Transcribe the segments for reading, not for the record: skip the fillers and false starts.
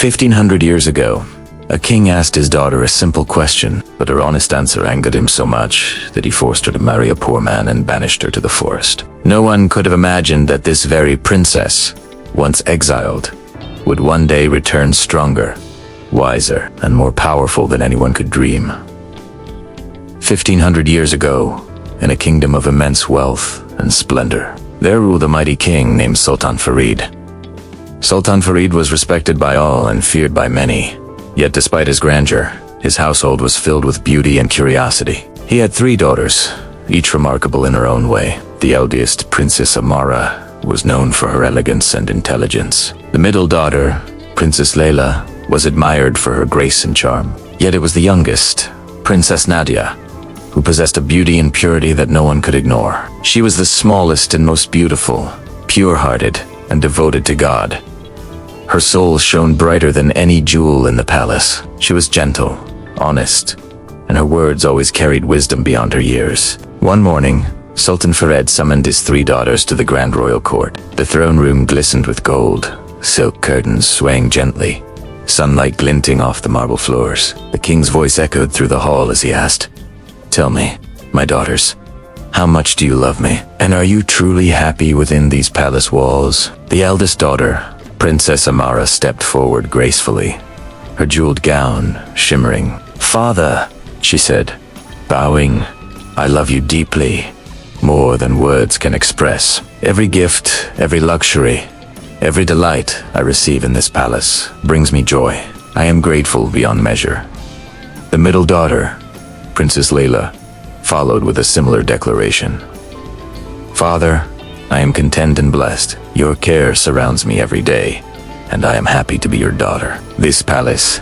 1,500 years ago, a king asked his daughter a simple question, but her honest answer angered him so much that he forced her to marry a poor man and banished her to the forest. No one could have imagined that this very princess, once exiled, would one day return stronger, wiser, and more powerful than anyone could dream. 1,500 years ago, in a kingdom of immense wealth and splendor, there ruled a mighty king named Sultan Farid. Sultan Farid was respected by all and feared by many. Yet despite his grandeur, his household was filled with beauty and curiosity. He had 3 daughters, each remarkable in her own way. The eldest, Princess Amara, was known for her elegance and intelligence. The middle daughter, Princess Layla, was admired for her grace and charm. Yet it was the youngest, Princess Nadia, who possessed a beauty and purity that no one could ignore. She was the smallest and most beautiful, pure-hearted, and devoted to God. Her soul shone brighter than any jewel in the palace. She was gentle, honest, and her words always carried wisdom beyond her years. One morning, Sultan Farid summoned his 3 daughters to the grand royal court. The throne room glistened with gold, silk curtains swaying gently, sunlight glinting off the marble floors. The king's voice echoed through the hall as he asked, "Tell me, my daughters, how much do you love me? And are you truly happy within these palace walls?" The eldest daughter, Princess Amara, stepped forward gracefully, her jeweled gown shimmering. "Father," she said, bowing, "I love you deeply, more than words can express. Every gift, every luxury, every delight I receive in this palace brings me joy. I am grateful beyond measure." The middle daughter, Princess Layla, followed with a similar declaration. "Father, I am content and blessed. Your care surrounds me every day, and I am happy to be your daughter. This palace,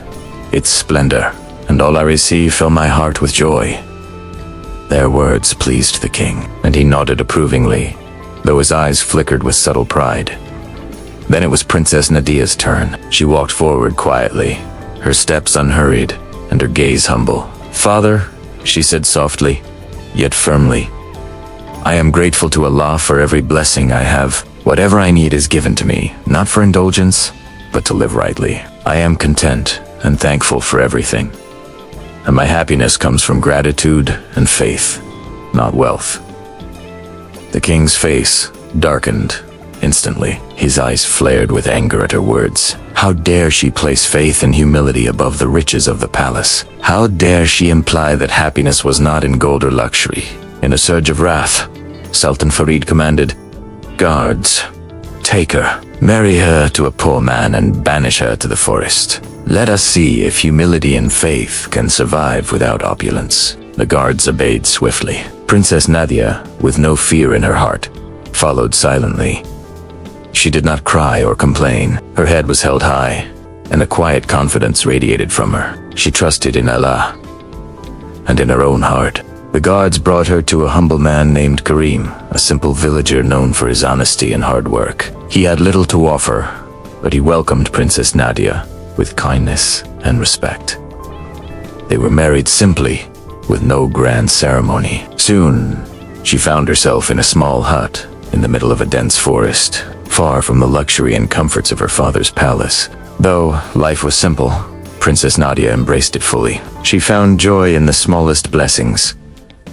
its splendor, and all I receive fill my heart with joy." Their words pleased the king, and he nodded approvingly, though his eyes flickered with subtle pride. Then it was Princess Nadia's turn. She walked forward quietly, her steps unhurried, and her gaze humble. "Father," she said softly, yet firmly, "I am grateful to Allah for every blessing I have. Whatever I need is given to me, not for indulgence, but to live rightly. I am content and thankful for everything. And my happiness comes from gratitude and faith, not wealth." The king's face darkened instantly. His eyes flared with anger at her words. How dare she place faith and humility above the riches of the palace? How dare she imply that happiness was not in gold or luxury? In a surge of wrath, Sultan Farid commanded, "Guards, take her, marry her to a poor man and banish her to the forest. Let us see if humility and faith can survive without opulence." The guards obeyed swiftly. Princess Nadia, with no fear in her heart, followed silently. She did not cry or complain. Her head was held high, and a quiet confidence radiated from her. She trusted in Allah and in her own heart. The guards brought her to a humble man named Karim, a simple villager known for his honesty and hard work. He had little to offer, but he welcomed Princess Nadia with kindness and respect. They were married simply, with no grand ceremony. Soon, she found herself in a small hut in the middle of a dense forest, far from the luxury and comforts of her father's palace. Though life was simple, Princess Nadia embraced it fully. She found joy in the smallest blessings: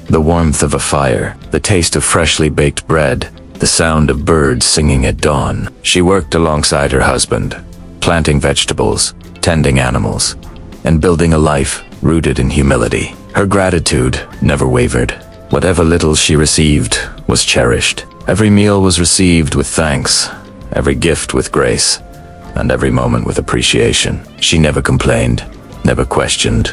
the warmth of a fire, the taste of freshly baked bread, the sound of birds singing at dawn. She worked alongside her husband, planting vegetables, tending animals, and building a life rooted in humility. Her gratitude never wavered. Whatever little she received was cherished. Every meal was received with thanks, every gift with grace, and every moment with appreciation. She never complained, never questioned,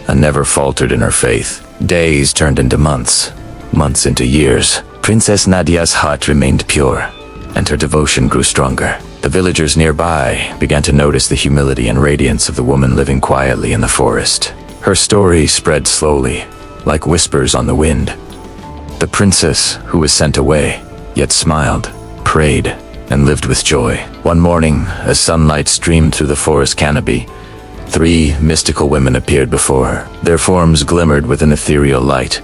and never faltered in her faith. Days turned into months, months into years. Princess Nadia's heart remained pure, and her devotion grew stronger. The villagers nearby began to notice the humility and radiance of the woman living quietly in the forest. Her story spread slowly, like whispers on the wind. The princess, who was sent away, yet smiled, prayed, and lived with joy. One morning, as sunlight streamed through the forest canopy, 3 mystical women appeared before her. Their forms glimmered with an ethereal light,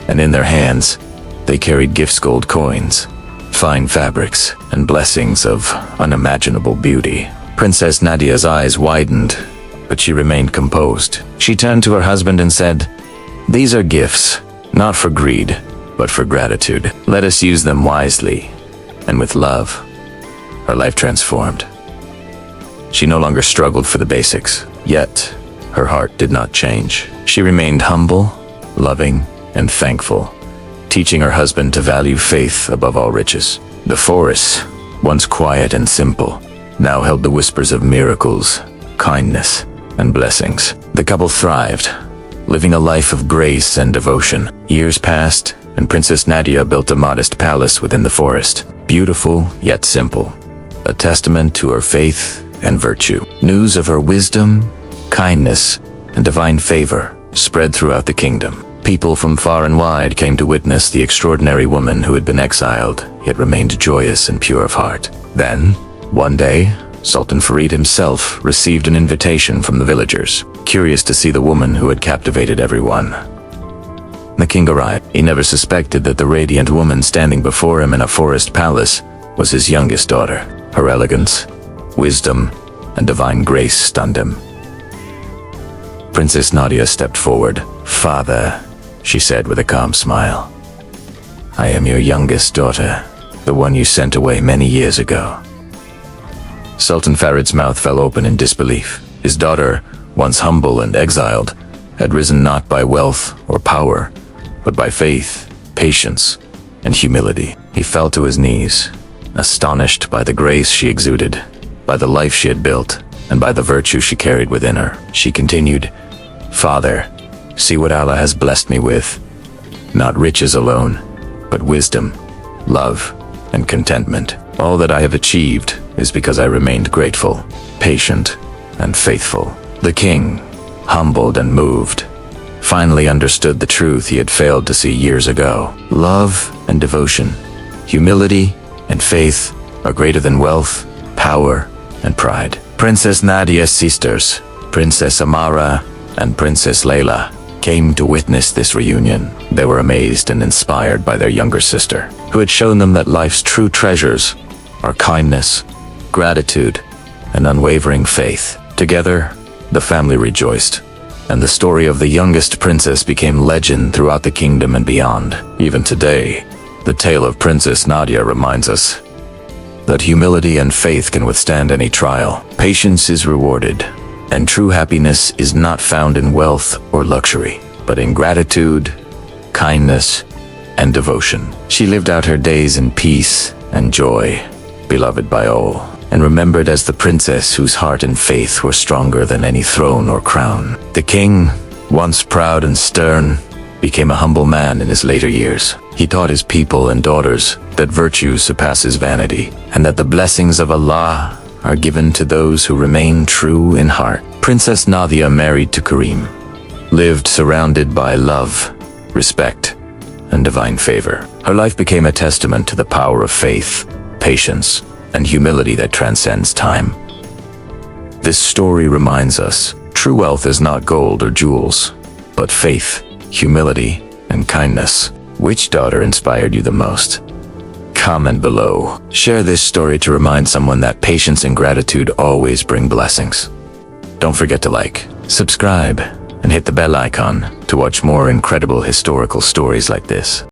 and in their hands, they carried gifts: gold coins, fine fabrics, and blessings of unimaginable beauty. Princess Nadia's eyes widened, but she remained composed. She turned to her husband and said, "These are gifts, not for greed, but for gratitude. Let us use them wisely and with love." Her life transformed. She no longer struggled for the basics, yet her heart did not change. She remained humble, loving, and thankful, teaching her husband to value faith above all riches. The forest, once quiet and simple, now held the whispers of miracles, kindness, and blessings. The couple thrived, living a life of grace and devotion. Years passed, and Princess Nadia built a modest palace within the forest, beautiful yet simple, a testament to her faith and virtue. News of her wisdom, kindness, and divine favor spread throughout the kingdom. People from far and wide came to witness the extraordinary woman who had been exiled, yet remained joyous and pure of heart. Then, one day, Sultan Farid himself received an invitation from the villagers, curious to see the woman who had captivated everyone. The king arrived. He never suspected that the radiant woman standing before him in a forest palace was his youngest daughter. Her elegance, wisdom, and divine grace stunned him. Princess Nadia stepped forward. "Father," she said with a calm smile, "I am your youngest daughter, the one you sent away many years ago." Sultan Farid's mouth fell open in disbelief. His daughter, once humble and exiled, had risen not by wealth or power, but by faith, patience, and humility. He fell to his knees, astonished by the grace she exuded, by the life she had built, and by the virtue she carried within her. She continued, "Father, see what Allah has blessed me with. Not riches alone, but wisdom, love, and contentment. All that I have achieved is because I remained grateful, patient, and faithful." The king, humbled and moved, finally understood the truth he had failed to see years ago. Love and devotion, humility and faith are greater than wealth, power, and pride. Princess Nadia's sisters, Princess Amara and Princess Layla, came to witness this reunion. They were amazed and inspired by their younger sister, who had shown them that life's true treasures are kindness, gratitude, and unwavering faith. Together, the family rejoiced, and the story of the youngest princess became legend throughout the kingdom and beyond. Even today, the tale of Princess Nadia reminds us that humility and faith can withstand any trial. Patience is rewarded, and true happiness is not found in wealth or luxury, but in gratitude, kindness, and devotion. She lived out her days in peace and joy, beloved by all, and remembered as the princess whose heart and faith were stronger than any throne or crown. The king, once proud and stern, became a humble man in his later years. He taught his people and daughters that virtue surpasses vanity, and that the blessings of Allah are given to those who remain true in heart. Princess Nadia married to Karim, lived surrounded by love, respect, and divine favor. Her life became a testament to the power of faith, patience, and humility that transcends time. This story reminds us, true wealth is not gold or jewels, but faith, humility, and kindness. Which daughter inspired you the most? Comment below. Share this story to remind someone that patience and gratitude always bring blessings. Don't forget to like, subscribe, and hit the bell icon to watch more incredible historical stories like this.